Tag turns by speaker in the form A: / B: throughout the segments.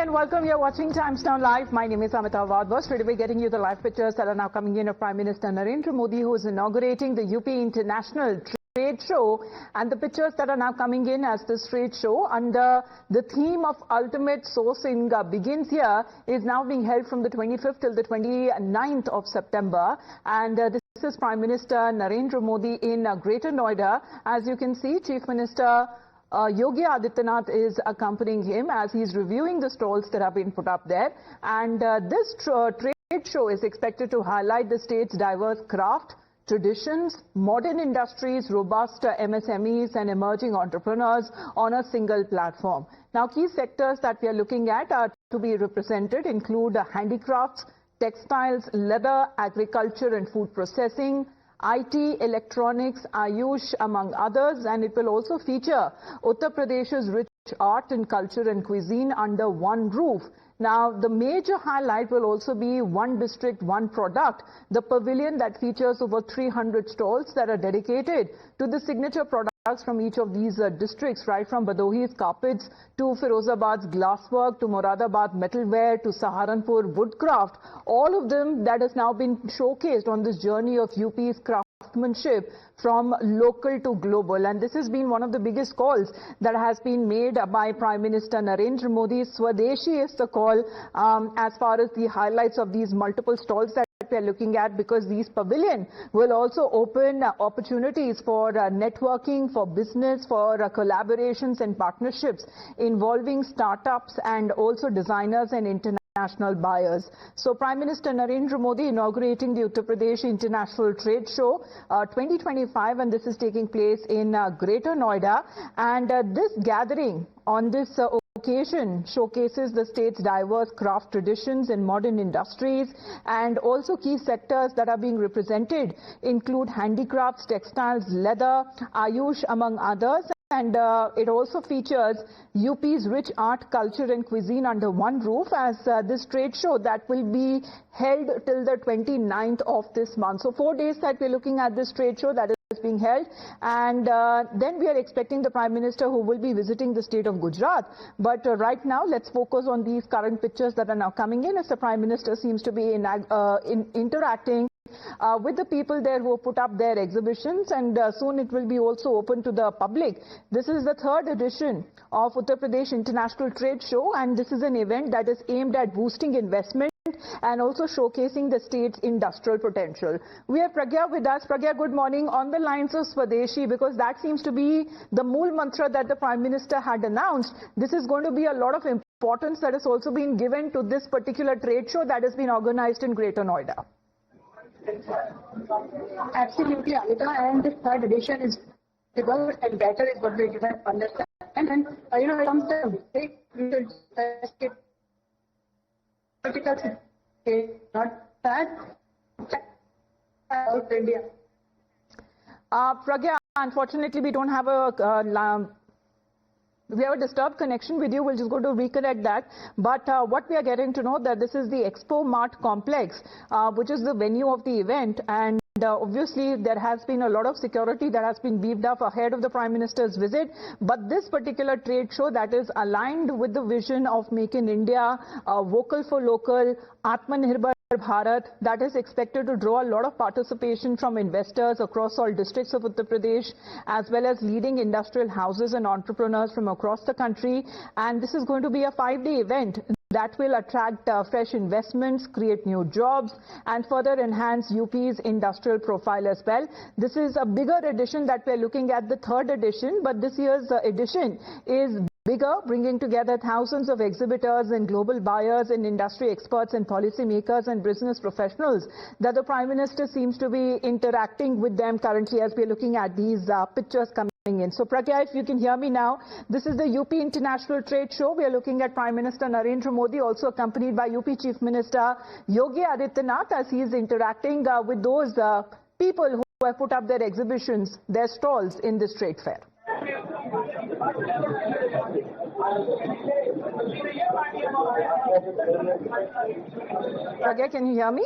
A: and welcome. You're watching Times Now Live. My name is Amita Vadva. Straight away getting you the live pictures that are now coming in of Prime Minister Narendra Modi, who is inaugurating the UP International Trade Show, and the pictures that are now coming in as this trade show under the theme of ultimate sourcing begins here is now being held from the 25th till the 29th of September, and this is Prime Minister Narendra Modi in Greater Noida. As you can see, Chief Minister Yogi Adityanath is accompanying him as he's reviewing the stalls that have been put up there, and this trade show is expected to highlight the state's diverse craft, traditions, modern industries, robust MSMEs and emerging entrepreneurs on a single platform. Now, key sectors that we are looking at are to be represented include handicrafts, textiles, leather, agriculture and food processing, IT, electronics, Ayush, among others, and it will also feature Uttar Pradesh's rich art and culture and cuisine under one roof. Now, the major highlight will also be one district, one product, the pavilion that features over 300 stalls that are dedicated to the signature products from each of these districts, right from Bhadohi's carpets to Firozabad's glasswork to Moradabad metalware to Saharanpur woodcraft. All of them that has now been showcased on this journey of UP's craftsmanship from local to global, and this has been one of the biggest calls that has been made by Prime Minister Narendra Modi. Swadeshi is the call as far as the highlights of these multiple stalls that we are looking at, because these pavilion will also open opportunities for networking, for business, for collaborations and partnerships involving startups and also designers and international buyers. So Prime Minister Narendra Modi inaugurating the Uttar Pradesh International Trade Show 2025, and this is taking place in Greater Noida, and this gathering on this occasion showcases the state's diverse craft traditions and modern industries, and also key sectors that are being represented include handicrafts, textiles, leather, Ayush, among others. And it also features UP's rich art, culture and cuisine under one roof as this trade show that will be held till the 29th of this month. So 4 days that we're looking at this trade show that is being held, and then we are expecting the Prime Minister who will be visiting the state of Gujarat. But right now let's focus on these current pictures that are now coming in as the Prime Minister seems to be interacting with the people there who put up their exhibitions, and soon it will be also open to the public. This is the third edition of Uttar Pradesh International Trade Show, and this is an event that is aimed at boosting investment and also showcasing the state's industrial potential. We have Pragya with us. Pragya, good morning. On the lines of Swadeshi, because that seems to be the Mool Mantra that the Prime Minister had announced, this is going to be a lot of importance that has also been given to this particular trade show that has been organized in Greater Noida.
B: Absolutely, Amita, and this third edition is bigger and better is what we can understand. And it comes to big, we should get political, not that out India.
A: Pragya, unfortunately, we don't have a we have a disturbed connection with you. We'll just go to reconnect that. But what we are getting to know that this is the Expo Mart complex, which is the venue of the event. And obviously, there has been a lot of security that has been beefed up ahead of the Prime Minister's visit. But this particular trade show that is aligned with the vision of Make in India, vocal for local, Atmanirbhar Bharat, that is expected to draw a lot of participation from investors across all districts of Uttar Pradesh, as well as leading industrial houses and entrepreneurs from across the country. And this is going to be a 5-day event that will attract fresh investments, create new jobs, and further enhance UP's industrial profile as well. This is a bigger edition that we're looking at, the third edition, but this year's edition is bigger, bringing together thousands of exhibitors and global buyers and industry experts and policymakers and business professionals that the Prime Minister seems to be interacting with them currently as we're looking at these pictures coming in. So Pragya, if you can hear me now, this is the UP International Trade Show. We are looking at Prime Minister Narendra Modi, also accompanied by UP Chief Minister Yogi Adityanath, as he is interacting with those people who have put up their exhibitions, their stalls in this trade fair. Pragya, can you hear me?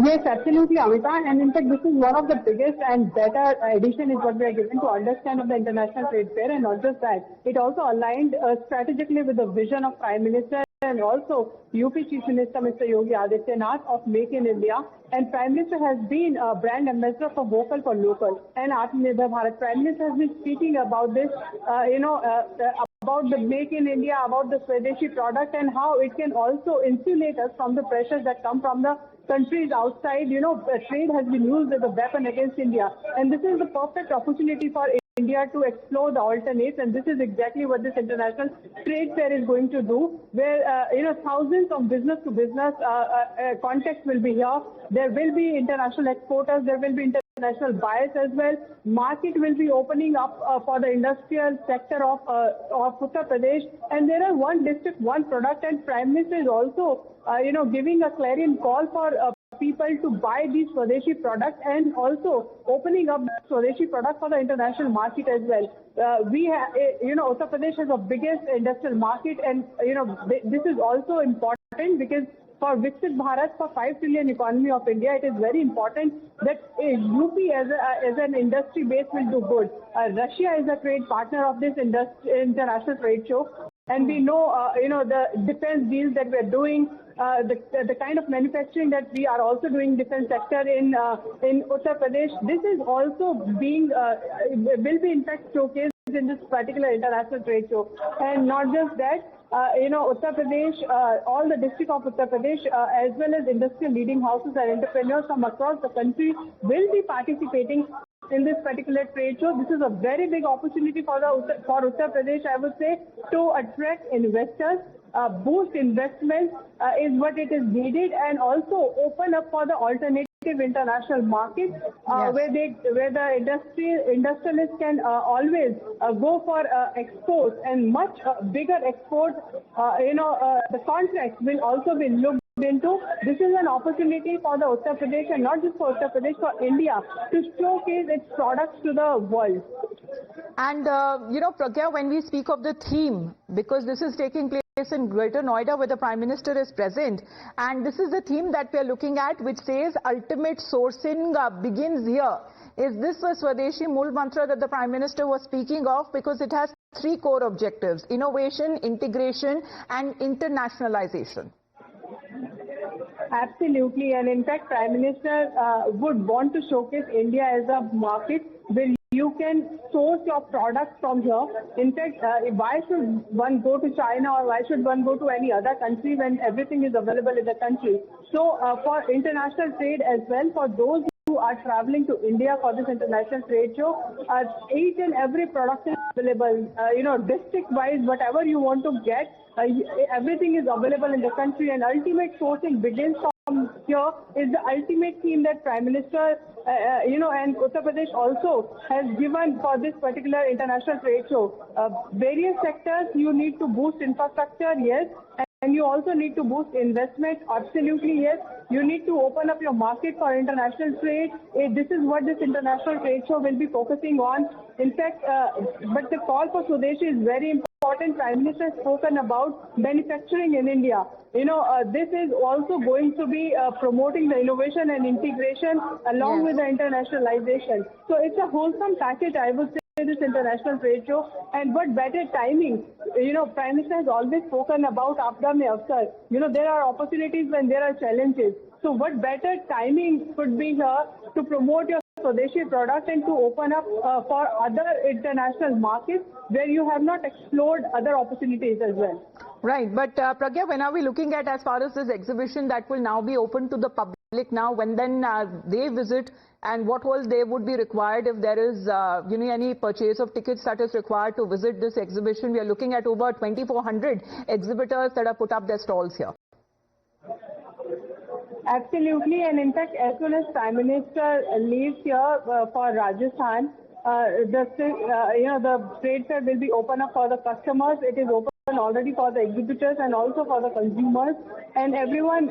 B: Yes, absolutely, Amita. And in fact, this is one of the biggest and better addition is what we are given to understand of the International Trade Fair. And not just that, it also aligned strategically with the vision of Prime Minister and also UP Chief Minister Mr. Yogi Adityanath of Make in India. And Prime Minister has been a brand ambassador for Vocal for Local. And Atmanirbhar Bharat Prime Minister has been speaking about this, about the Make in India, about the Swadeshi product and how it can also insulate us from the pressures that come from the countries outside. Trade has been used as a weapon against India. And this is the perfect opportunity for India to explore the alternates, and this is exactly what this international trade fair is going to do, where thousands of business to business contacts will be here. There will be international exporters, there will be international buyers as well. Market will be opening up for the industrial sector of Uttar Pradesh, and there are one district, one product, and Prime Minister is also giving a clarion call for people to buy these Swadeshi products and also opening up the Swadeshi product for the international market as well. We have, Uttar Pradesh has the biggest industrial market, and this is also important because for Viksit Bharat, for 5 trillion economy of India, it is very important that UP as an industry base will do good. Russia is a trade partner of this international trade show. And we know, the defense deals that we're doing, the kind of manufacturing that we are also doing defense sector in Uttar Pradesh. This is also being, will be in fact showcased in this particular international trade show. And not just that, Uttar Pradesh, all the district of Uttar Pradesh, as well as industrial leading houses and entrepreneurs from across the country will be participating in this particular trade show. This is a very big opportunity for Uttar Pradesh, I would say, to attract investors, boost investments is what it is needed, and also open up for the alternative international markets where the industrialists can always go for exports and much bigger exports. The contracts will also be looked into. This is an opportunity for the Uttar Pradesh, and not just for Uttar Pradesh, for India to showcase its products to the world.
A: And Pragya, when we speak of the theme, because this is taking place in Greater Noida where the Prime Minister is present, and this is the theme that we are looking at, which says ultimate sourcing begins here. Is this a Swadeshi Mool Mantra that the Prime Minister was speaking of? Because it has 3 core objectives: innovation, integration and internationalization.
B: Absolutely, and in fact Prime Minister would want to showcase India as a market where you can source your products from here. In fact, why should one go to China, or why should one go to any other country when everything is available in the country? So for international trade as well, for those who are traveling to India for this international trade show, each and every product is available, district-wise, whatever you want to get, everything is available in the country, and ultimate sourcing begins from here is the ultimate theme that Prime Minister, and Uttar Pradesh also has given for this particular international trade show. Various sectors, you need to boost infrastructure, yes, and you also need to boost investment, absolutely yes. You need to open up your market for international trade. This is what this international trade show will be focusing on. In fact, but the call for Swadeshi is very important. Prime Minister has spoken about manufacturing in India. This is also going to be promoting the innovation and integration along with the internationalization. So it's a wholesome package, I would say, this international trade show. And what better timing? Prime Minister has always spoken about Aapda Mein Avsar. There are opportunities when there are challenges. So what better timing could be here to promote your Swadeshi product and to open up for other international markets where you have not explored other opportunities as well.
A: Right, but Pragya, when are we looking at as far as this exhibition that will now be open to the public now, when then they visit, and what all they would be required if there is any purchase of tickets that is required to visit this exhibition? We are looking at over 2,400 exhibitors that have put up their stalls here.
B: Absolutely, and in fact, as soon as Prime Minister leaves here for Rajasthan, the trade fair will be open up for the customers. It is open already for the exhibitors and also for the consumers, and everyone,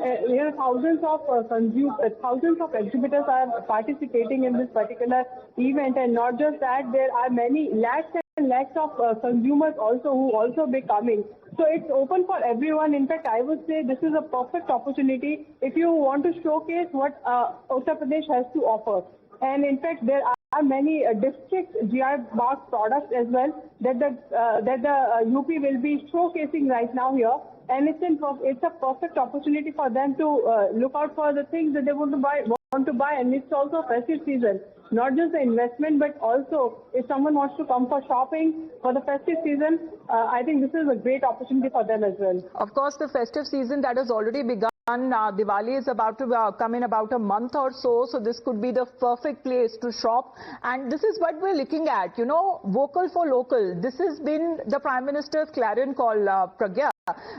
B: thousands of exhibitors are participating in this particular event. And not just that, there are many lakhs and lakhs of consumers also who also be coming. So it's open for everyone. In fact, I would say this is a perfect opportunity if you want to showcase what Uttar Pradesh has to offer. And in fact, there are many district GI mark products as well that the UP will be showcasing right now here. And it's a perfect opportunity for them to look out for the things that they want to buy, and it's also festive season. Not just the investment, but also if someone wants to come for shopping for the festive season, I think this is a great opportunity for them as well.
A: Of course, the festive season that has already begun. Diwali is about to come in about a month or so, so this could be the perfect place to shop. And this is what we're looking at, you know, vocal for local. This has been the Prime Minister's clarion call, Pragya,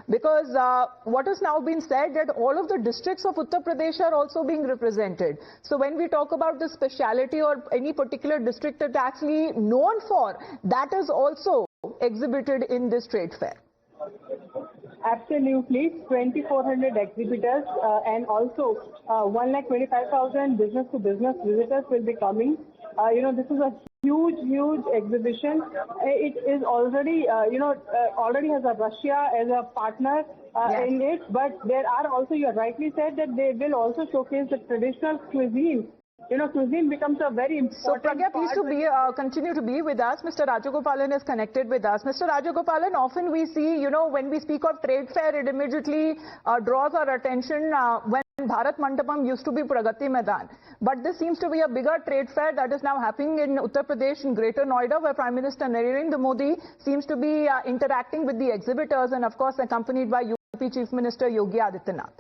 A: because what has now been said that all of the districts of Uttar Pradesh are also being represented. So when we talk about the speciality or any particular district that's actually known for, that is also exhibited in this trade fair.
B: Absolutely, 2,400 exhibitors and also 1,25,000 business-to-business visitors will be coming. This is a huge exhibition. It is already, already has a Russia as a partner in it, but there are also, you rightly said that they will also showcase the traditional cuisine. Cuisine becomes a very important
A: So, Pragya, please to continue to be with us. Mr. Rajagopalan is connected with us. Mr. Rajagopalan, often we see, when we speak of trade fair, it immediately draws our attention when Bharat Mandapam used to be Pragati Maidan. But this seems to be a bigger trade fair that is now happening in Uttar Pradesh, in Greater Noida, where Prime Minister Narendra Modi seems to be interacting with the exhibitors and, of course, accompanied by UP Chief Minister Yogi Adityanath.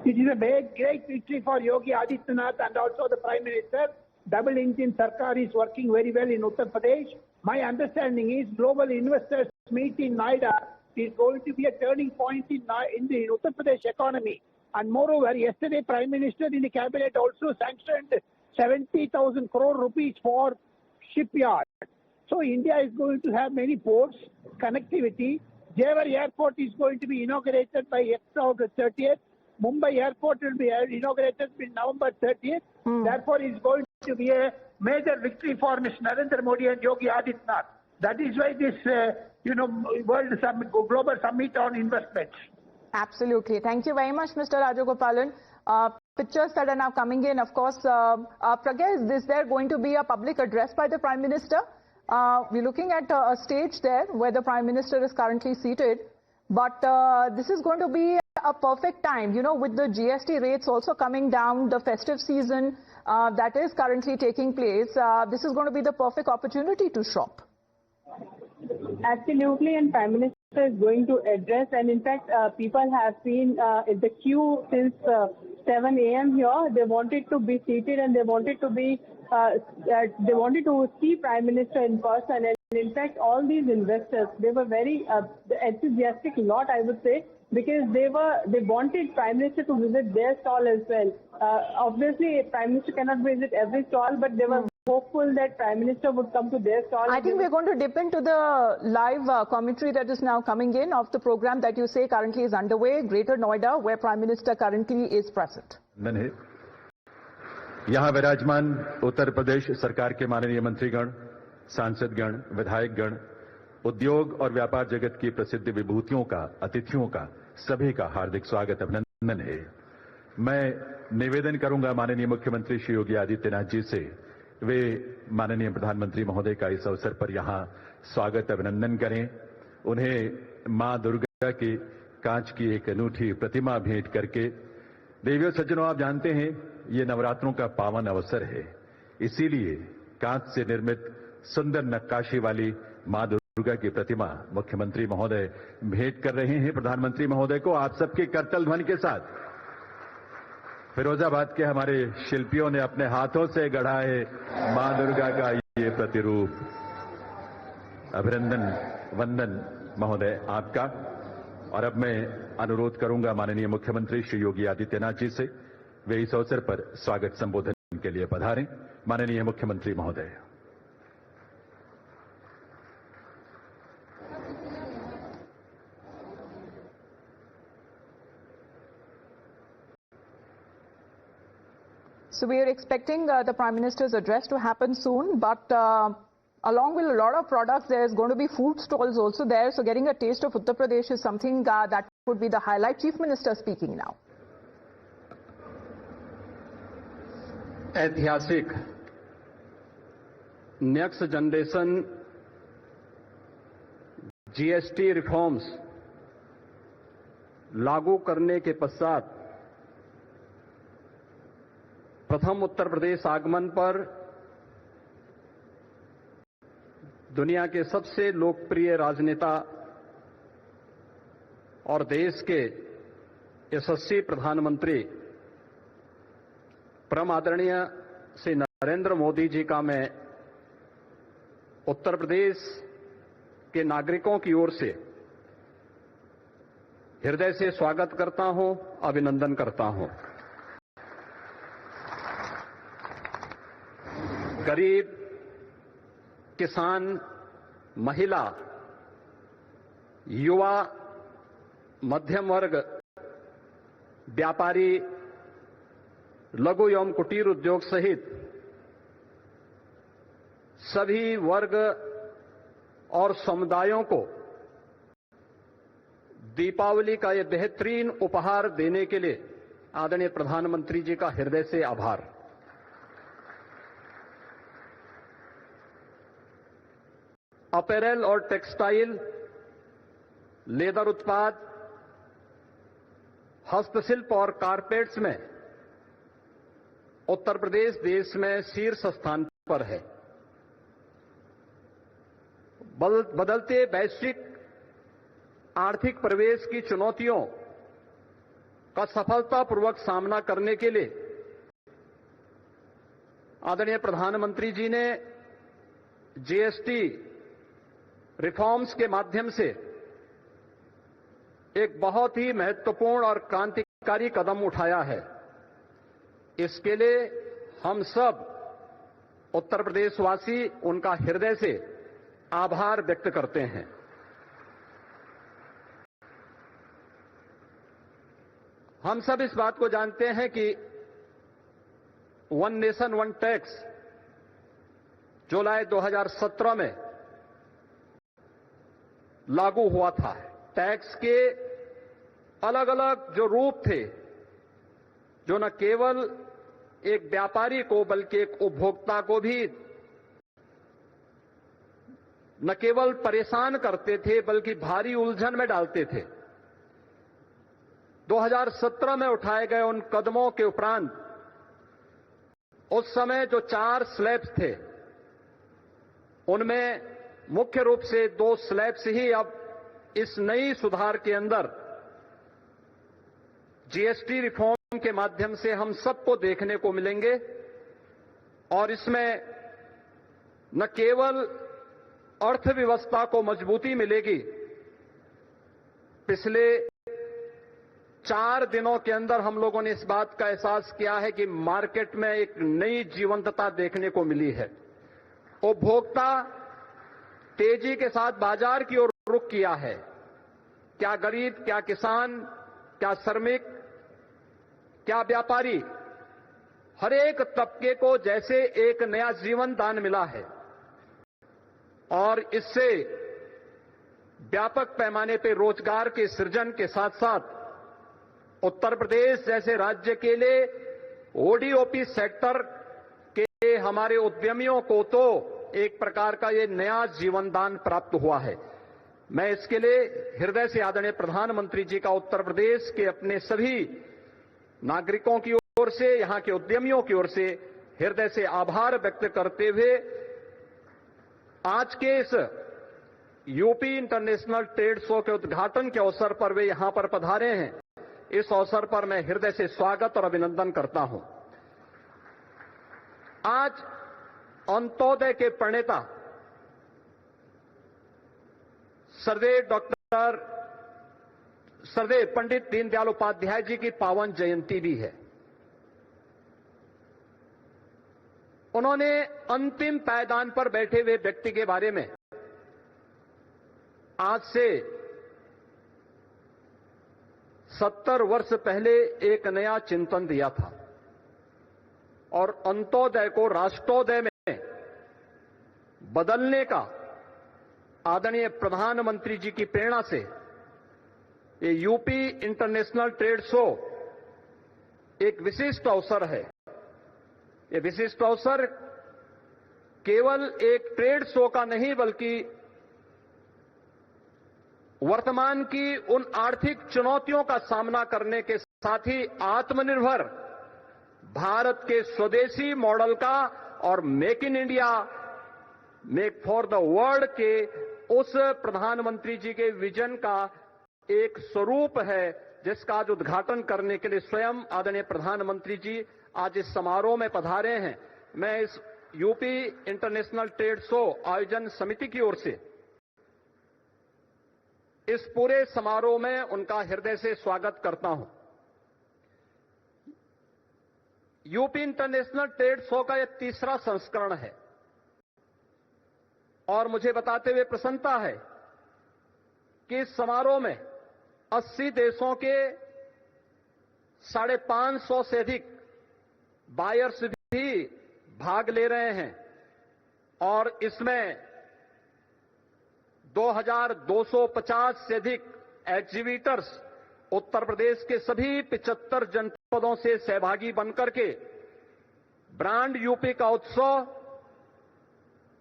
C: It is a great victory for Yogi Adityanath and also the Prime Minister. Double engine Sarkar is working very well in Uttar Pradesh. My understanding is global investors meet in Noida is going to be a turning point in the Uttar Pradesh economy. And moreover, yesterday Prime Minister in the cabinet also sanctioned 70,000 crore rupees for shipyard. So India is going to have many ports, connectivity. Jewar Airport is going to be inaugurated by October 30th. Mumbai Airport will be inaugurated in November 30th. Therefore, it's going to be a major victory for Mr. Narendra Modi and Yogi Adityanath. That is why this, World Summit, Global Summit on Investments.
A: Absolutely. Thank you very much, Mr. Rajagopalan. Pictures that are now coming in, of course. Pragya, is there going to be a public address by the Prime Minister? We're looking at a stage there where the Prime Minister is currently seated. But this is going to be a perfect time, with the GST rates also coming down, the festive season that is currently taking place. This is going to be the perfect opportunity to shop.
B: Absolutely, and Prime Minister is going to address, and in fact, people have been in the queue since 7 a.m. here. They wanted to be seated and they wanted to be, they wanted to see Prime Minister in person. And in fact, all these investors, they were very enthusiastic lot, I would say, because they wanted Prime Minister to visit their stall as well. Obviously, Prime Minister cannot visit every stall, but they were hopeful that Prime Minister would come to their stall.
A: I think we're going to dip into the live commentary that is now coming in of the program that you say currently is underway, Greater Noida, where Prime Minister currently is present.
D: यहाँ विराजमान उत्तर प्रदेश सरकार के माननीय मंत्रीगण, सांसदगण, विधायकगण, उद्योग और व्यापार जगत की प्रसिद्ध विभूतियों का, अतिथियों का, सभी का हार्दिक स्वागत, अभिनंदन है। मैं निवेदन करूंगा माननीय मुख्यमंत्री श्री योगी आदित्यनाथ जी से, वे माननीय प्रधानमंत्री महोदय का इस अवसर पर यहां स्वागत अभिनंदन करें। उन्हें मां दुर्गा की कांच की एक अनूठी प्रतिमा भेंट करके, देवियों सज्जनों, आप जानते हैं ये नवरात्रों का पावन अवसर है, इसीलिए कांच से निर्मित सुंदर नक्काशी वाली मां दुर्गा की प्रतिमा मुख्यमंत्री महोदय भेंट कर रहे हैं प्रधानमंत्री महोदय को, आप सबके करतल ध्वनि के साथ। फिरोजाबाद के हमारे शिल्पियों ने अपने हाथों से गढ़ा है मां दुर्गा का ये प्रतिरूप। अभिनंदन, वंदन महोदय आपका। और अब मैं अनुरोध करूंगा माननीय मुख्यमंत्री श्री योगी आदित्यनाथ जी से, वे इस अवसर पर स्वागत संबोधन के लिए पधारें। माननीय मुख्यमंत्री महोदय।
A: So we are expecting the Prime Minister's address to happen soon, but Along with a lot of products, there's going to be food stalls also there. So getting a taste of Uttar Pradesh is something that would be the highlight. Chief Minister speaking now.
E: ऐतिहासिक next generation GST reforms लागू करने के पश्चात प्रथम उत्तर प्रदेश आगमन पर दुनिया के सबसे लोकप्रिय राजनेता और देश के यशस्वी प्रधानमंत्री परम आदरणीय श्री नरेंद्र मोदी जी का मैं उत्तर प्रदेश के नागरिकों की ओर से हृदय से स्वागत करता हूं, अभिनंदन करता हूं। गरीब, किसान, महिला, युवा, मध्यम वर्ग, व्यापारी, लघु एवं कुटीर उद्योग सहित सभी वर्ग और समुदायों को दीपावली का ये बेहतरीन उपहार देने के लिए आदरणीय प्रधानमंत्री जी का हृदय से आभार। अपैरल और टेक्सटाइल, लेदर उत्पाद, हस्तशिल्प और कारपेट्स में उत्तर प्रदेश देश में शीर्ष स्थान पर है। बदलते वैश्विक आर्थिक परिवेश की चुनौतियों का सफलतापूर्वक सामना करने के लिए आदरणीय प्रधानमंत्री जी ने जीएसटी रिफॉर्म्स के माध्यम से एक बहुत ही महत्वपूर्ण और क्रांतिकारी कदम उठाया है। इसके लिए हम सब उत्तर प्रदेशवासी उनका हृदय से आभार व्यक्त करते हैं। हम सब इस बात को जानते हैं कि वन नेशन वन टैक्स जुलाई 2017 में लागू हुआ था। टैक्स के अलग अलग जो रूप थे, जो न केवल एक व्यापारी को बल्कि एक उपभोक्ता को भी न केवल परेशान करते थे बल्कि भारी उलझन में डालते थे। 2017 में उठाए गए उन कदमों के उपरांत उस समय जो 4 स्लैब्स थे, उनमें मुख्य रूप से 2 स्लैब्स ही अब इस नई सुधार के अंदर जीएसटी रिफॉर्म के माध्यम से हम सबको देखने को मिलेंगे। और इसमें न केवल अर्थव्यवस्था को मजबूती मिलेगी, पिछले 4 दिनों के अंदर हम लोगों ने इस बात का एहसास किया है कि मार्केट में एक नई जीवंतता देखने को मिली है। उपभोक्ता तेजी के साथ बाजार की ओर रुख किया है। क्या गरीब, क्या किसान, क्या श्रमिक, क्या व्यापारी, हर एक तबके को जैसे एक नया जीवन दान मिला है और इससे व्यापक पैमाने पर रोजगार के सृजन के साथ साथ उत्तर प्रदेश जैसे राज्य के लिए ओडीओपी सेक्टर के हमारे उद्यमियों को तो एक प्रकार का ये नया जीवन दान प्राप्त हुआ है। मैं इसके लिए हृदय से आदरणीय प्रधानमंत्री जी का उत्तर प्रदेश के अपने सभी नागरिकों की ओर से, यहां के उद्यमियों की ओर से हृदय से आभार व्यक्त करते हुए आज के इस यूपी इंटरनेशनल ट्रेड शो के उद्घाटन के अवसर पर वे यहां पर पधारे हैं। इस अवसर पर मैं हृदय से स्वागत और अभिनंदन करता हूं। आज अंत्योदय के प्रणेता सरदेव पंडित दीनदयाल उपाध्याय जी की पावन जयंती भी है। उन्होंने अंतिम पायदान पर बैठे हुए व्यक्ति के बारे में आज से 70 वर्ष पहले एक नया चिंतन दिया था और अंत्योदय को राष्ट्रोदय में बदलने का आदरणीय प्रधानमंत्री जी की प्रेरणा से ये यूपी इंटरनेशनल ट्रेड शो एक विशिष्ट अवसर है। ये विशिष्ट अवसर केवल एक ट्रेड शो का नहीं बल्कि वर्तमान की उन आर्थिक चुनौतियों का सामना करने के साथ ही आत्मनिर्भर भारत के स्वदेशी मॉडल का और make in India, make for the world के उस प्रधानमंत्री जी के विजन का एक स्वरूप है, जिसका आज उद्घाटन करने के लिए स्वयं आदरणीय प्रधानमंत्री जी आज इस समारोह में पधारे हैं। मैं इस यूपी इंटरनेशनल ट्रेड शो आयोजन समिति की ओर से इस पूरे समारोह में उनका हृदय से स्वागत करता हूं। यूपी इंटरनेशनल ट्रेड शो का यह तीसरा संस्करण है और मुझे बताते हुए प्रसन्नता है कि इस समारोह में 80 देशों के 550 से अधिक बायर्स भी भाग ले रहे हैं और इसमें 2250 से अधिक एग्जीबिटर्स उत्तर प्रदेश के सभी 75 जनपदों से सहभागी बनकर के ब्रांड यूपी का उत्सव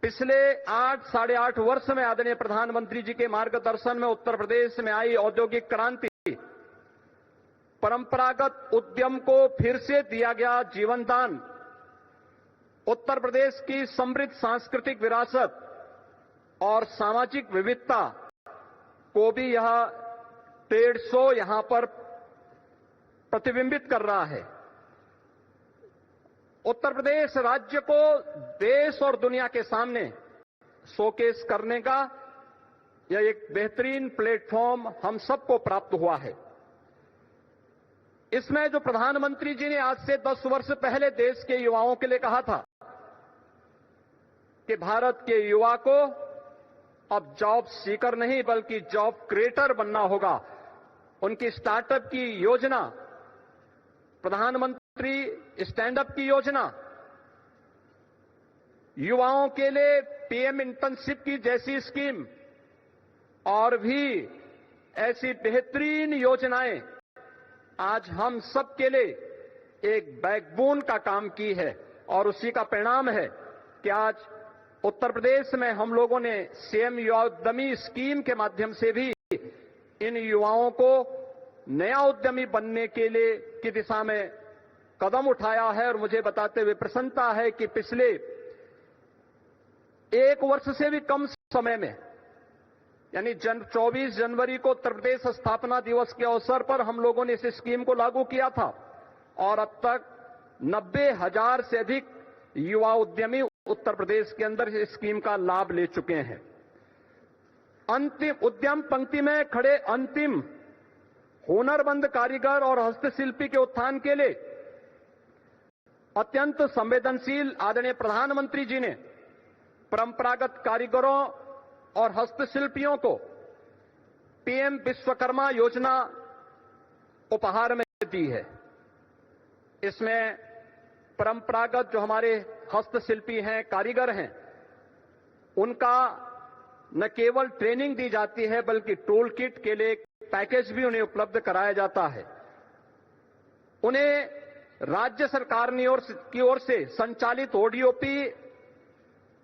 E: पिछले 8 8.5 वर्ष में आदरणीय प्रधानमंत्री जी के मार्गदर्शन में उत्तर प्रदेश में आई औद्योगिक क्रांति, परंपरागत उद्यम को फिर से दिया गया जीवनदान, उत्तर प्रदेश की समृद्ध सांस्कृतिक विरासत और सामाजिक विविधता को भी यह ट्रेड शो यहां पर प्रतिबिंबित कर रहा है। उत्तर प्रदेश राज्य को देश और दुनिया के सामने शोकेस करने का यह एक बेहतरीन प्लेटफॉर्म हम सबको प्राप्त हुआ है। इसमें जो प्रधानमंत्री जी ने आज से 10 वर्ष पहले देश के युवाओं के लिए कहा था कि भारत के युवा को अब जॉब सीकर नहीं बल्कि जॉब क्रिएटर बनना होगा, उनकी स्टार्टअप की योजना, प्रधानमंत्री स्टैंड अप की योजना, युवाओं के लिए पीएम इंटर्नशिप की जैसी स्कीम और भी ऐसी बेहतरीन योजनाएं आज हम सब के लिए एक बैकबोन का काम की है और उसी का परिणाम है कि आज उत्तर प्रदेश में हम लोगों ने सीएम युवा उद्यमी स्कीम के माध्यम से भी इन युवाओं को नया उद्यमी बनने के लिए की दिशा में कदम उठाया है। और मुझे बताते हुए प्रसन्नता है कि पिछले 1 वर्ष से भी कम समय में यानी 24 जनवरी को उत्तर प्रदेश स्थापना दिवस के अवसर पर हम लोगों ने इस स्कीम को लागू किया था और अब तक 90,000 से अधिक युवा उद्यमी उत्तर प्रदेश के अंदर इस स्कीम का लाभ ले चुके हैं। अंतिम उद्यम पंक्ति में खड़े अंतिम हुनरमंद कारीगर और हस्तशिल्पी के उत्थान के लिए अत्यंत संवेदनशील आदरणीय प्रधानमंत्री जी ने परंपरागत कारीगरों और हस्तशिल्पियों को पीएम विश्वकर्मा योजना उपहार में दी है। इसमें परंपरागत जो हमारे हस्तशिल्पी हैं, कारीगर हैं, उनका न केवल ट्रेनिंग दी जाती है बल्कि टूल किट के लिए एक पैकेज भी उन्हें उपलब्ध कराया जाता है। उन्हें राज्य सरकार की ओर से संचालित ओडीओपी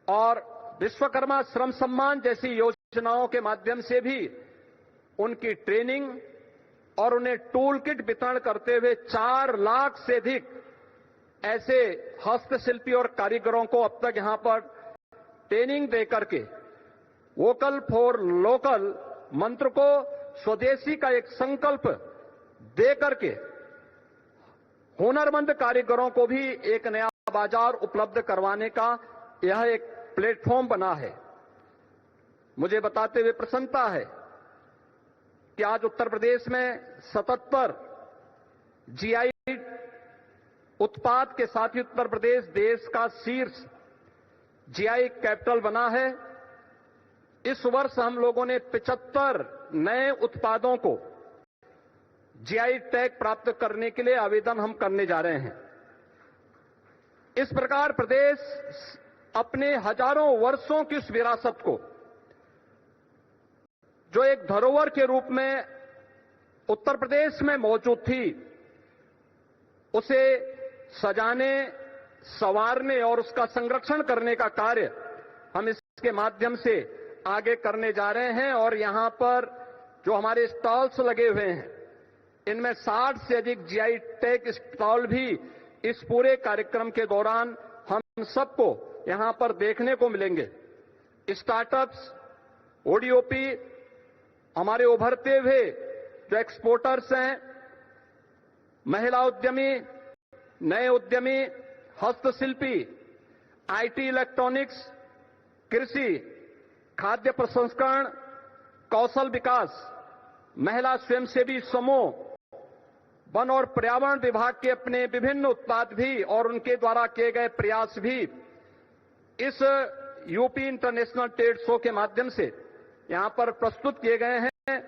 E: और विश्वकर्मा श्रम सम्मान जैसी योजनाओं के माध्यम से भी उनकी ट्रेनिंग और उन्हें टूल किट वितरण करते हुए 4 लाख से अधिक ऐसे हस्तशिल्पी और कारीगरों को अब तक यहां पर ट्रेनिंग देकर के वोकल फॉर लोकल मंत्र को, स्वदेशी का एक संकल्प देकर के हुनरमंद कारीगरों को भी एक नया बाजार उपलब्ध करवाने का यह एक प्लेटफॉर्म बना है। मुझे बताते हुए प्रसन्नता है कि आज उत्तर प्रदेश में 77 जीआई उत्पाद के साथ ही उत्तर प्रदेश देश का शीर्ष जीआई कैपिटल बना है। इस वर्ष हम लोगों ने 75 नए उत्पादों को जीआई टैग प्राप्त करने के लिए आवेदन हम करने जा रहे हैं। इस प्रकार प्रदेश अपने हजारों वर्षों की उस विरासत को, जो एक धरोहर के रूप में उत्तर प्रदेश में मौजूद थी, उसे सजाने, संवारने और उसका संरक्षण करने का कार्य हम इसके माध्यम से आगे करने जा रहे हैं। और यहां पर जो हमारे स्टॉल्स लगे हुए हैं, इनमें 60 से अधिक जीआई टैग स्टॉल भी इस पूरे कार्यक्रम के दौरान हम सबको यहां पर देखने को मिलेंगे। स्टार्टअप्स, ओडीओपी, हमारे उभरते हुए जो एक्सपोर्टर्स हैं, महिला उद्यमी, नए उद्यमी, हस्तशिल्पी, आईटी, इलेक्ट्रॉनिक्स, कृषि, खाद्य प्रसंस्करण, कौशल विकास, महिला स्वयंसेवी समूह, वन और पर्यावरण विभाग के अपने विभिन्न उत्पाद भी और उनके द्वारा किए गए प्रयास भी इस यूपी इंटरनेशनल ट्रेड शो के माध्यम से यहां पर प्रस्तुत किए गए हैं।